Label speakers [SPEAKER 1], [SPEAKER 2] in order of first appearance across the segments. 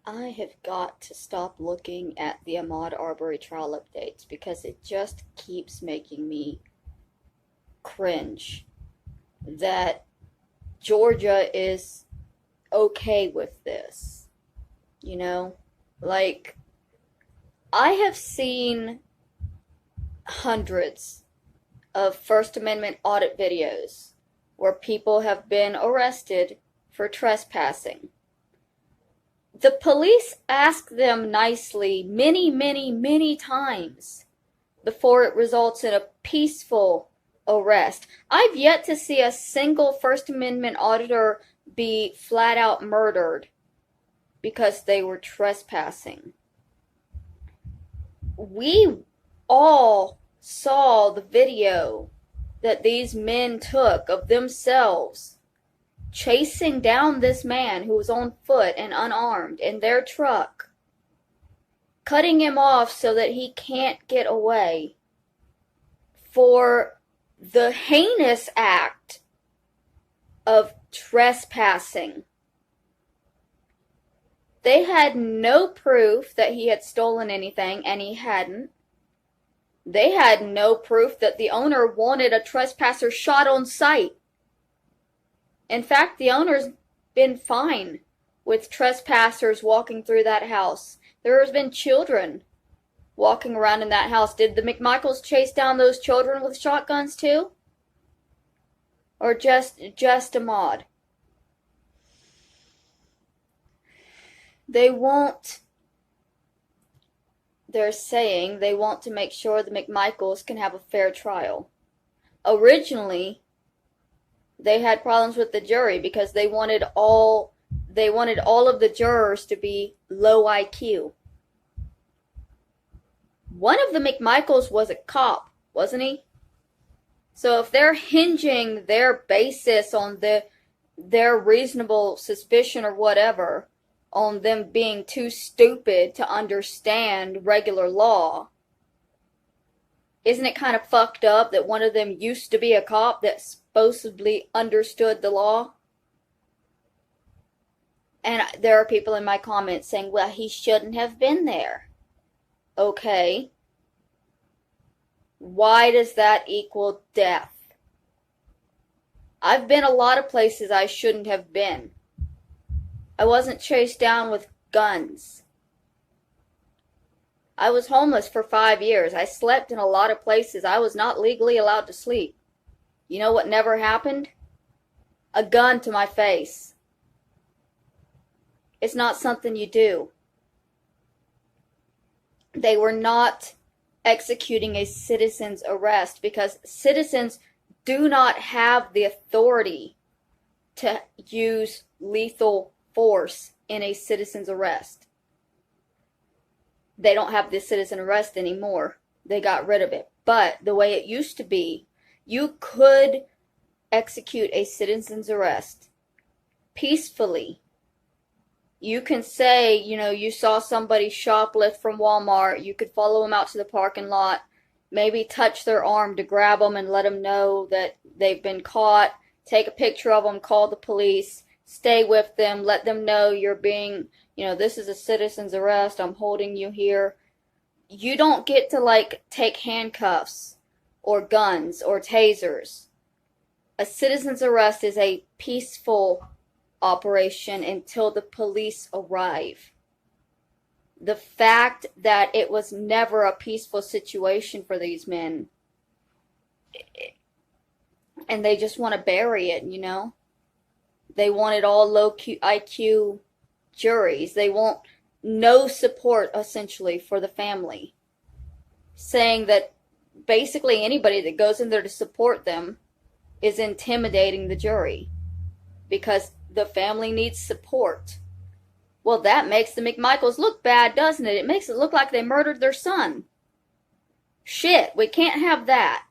[SPEAKER 1] I have got to stop looking at the Ahmaud Arbery trial updates because it just keeps making me cringe that Georgia is okay with this. You know? Like, I have seen hundreds of First Amendment audit videos where people have been arrested for trespassing. The police ask them nicely many, many, many times before it results in a peaceful arrest. I've yet to see a single First Amendment auditor be flat out murdered because they were trespassing. We all saw the video that these men took of themselves chasing down this man who was on foot and unarmed in their truck, cutting him off so that he can't get away for the heinous act of trespassing. They had no proof that he had stolen anything, and he hadn't. They had no proof that the owner wanted a trespasser shot on sight. In fact, the owner's been fine with trespassers walking through that house. There has been children walking around in that house. Did the McMichaels chase down those children with shotguns too? Or just Ahmaud? They're saying they want to make sure the McMichaels can have a fair trial. Originally, they had problems with the jury because they wanted all of the jurors to be low IQ. One of the McMichaels was a cop, wasn't he? So if they're hinging their basis on their reasonable suspicion or whatever on them being too stupid to understand regular law, isn't it kind of fucked up that one of them used to be a cop that supposedly understood the law? And there are people in my comments saying, well, he shouldn't have been there. Okay. Why does that equal death? I've been a lot of places I shouldn't have been. I wasn't chased down with guns. I was homeless for 5 years. I slept in a lot of places I was not legally allowed to sleep. You know what never happened? A gun to my face. It's not something you do. They were not executing a citizen's arrest because citizens do not have the authority to use lethal force in a citizen's arrest. They don't have this citizen arrest anymore. They got rid of it. But the way it used to be, you could execute a citizen's arrest peacefully. You can say, you saw somebody shoplift from Walmart. You could follow them out to the parking lot, maybe touch their arm to grab them and let them know that they've been caught, take a picture of them, call the police, stay with them, let them know you're being, this is a citizen's arrest, I'm holding you here. You don't get to, take handcuffs or guns or tasers. A citizen's arrest is a peaceful operation until the police arrive. The fact that it was never a peaceful situation for these men, and they just want to bury it, They wanted all low IQ juries. They want no support, essentially, for the family. Saying that basically anybody that goes in there to support them is intimidating the jury because the family needs support. Well, that makes the McMichaels look bad, doesn't it? It makes it look like they murdered their son. Shit, we can't have that.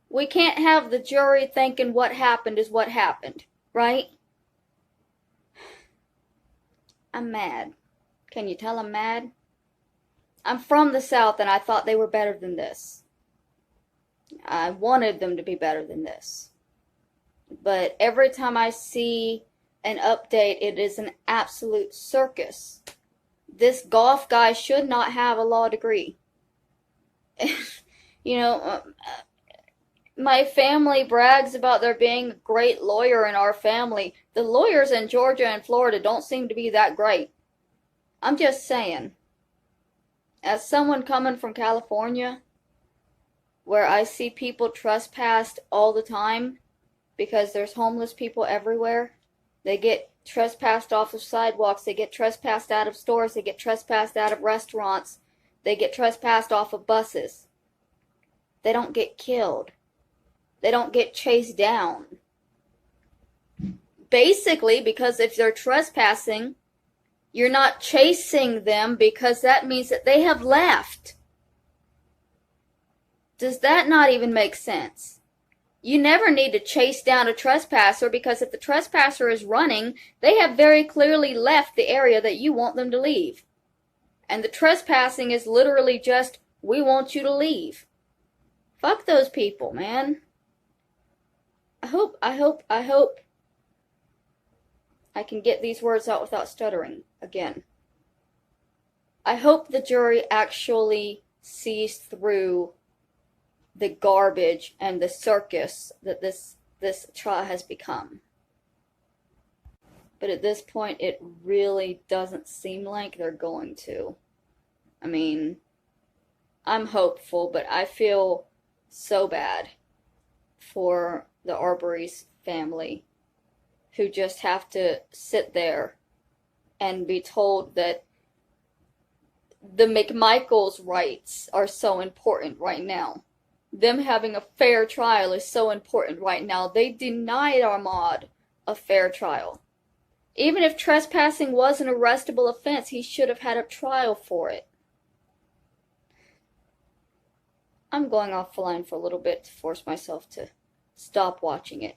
[SPEAKER 1] We can't have the jury thinking what happened is what happened, right? I'm mad. Can you tell I'm mad? I'm from the South and I thought they were better than this. I wanted them to be better than this. But every time I see an update. It is an absolute circus. This golf guy should not have a law degree. You know, my family brags about there being a great lawyer in our family. The lawyers in Georgia and Florida don't seem to be that great. I'm just saying. As someone coming from California, where I see people trespassed all the time because there's homeless people everywhere, they get trespassed off of sidewalks, they get trespassed out of stores, they get trespassed out of restaurants, they get trespassed off of buses. They don't get killed. They don't get chased down. Basically, because if they're trespassing, you're not chasing them because that means that they have left. Does that not even make sense? You never need to chase down a trespasser because if the trespasser is running, they have very clearly left the area that you want them to leave. And the trespassing is literally just, we want you to leave. Fuck those people, man. I hope I can get these words out without stuttering again. I hope the jury actually sees through the garbage and the circus that this trial has become. But at this point, it really doesn't seem like they're going to. I mean, I'm hopeful, but I feel so bad for the Arbery's family who just have to sit there and be told that the McMichaels' rights are so important right now. Them having a fair trial is so important right now. They denied Ahmaud a fair trial. Even if trespassing was an arrestable offense, he should have had a trial for it. I'm going off the line for a little bit to force myself to stop watching it.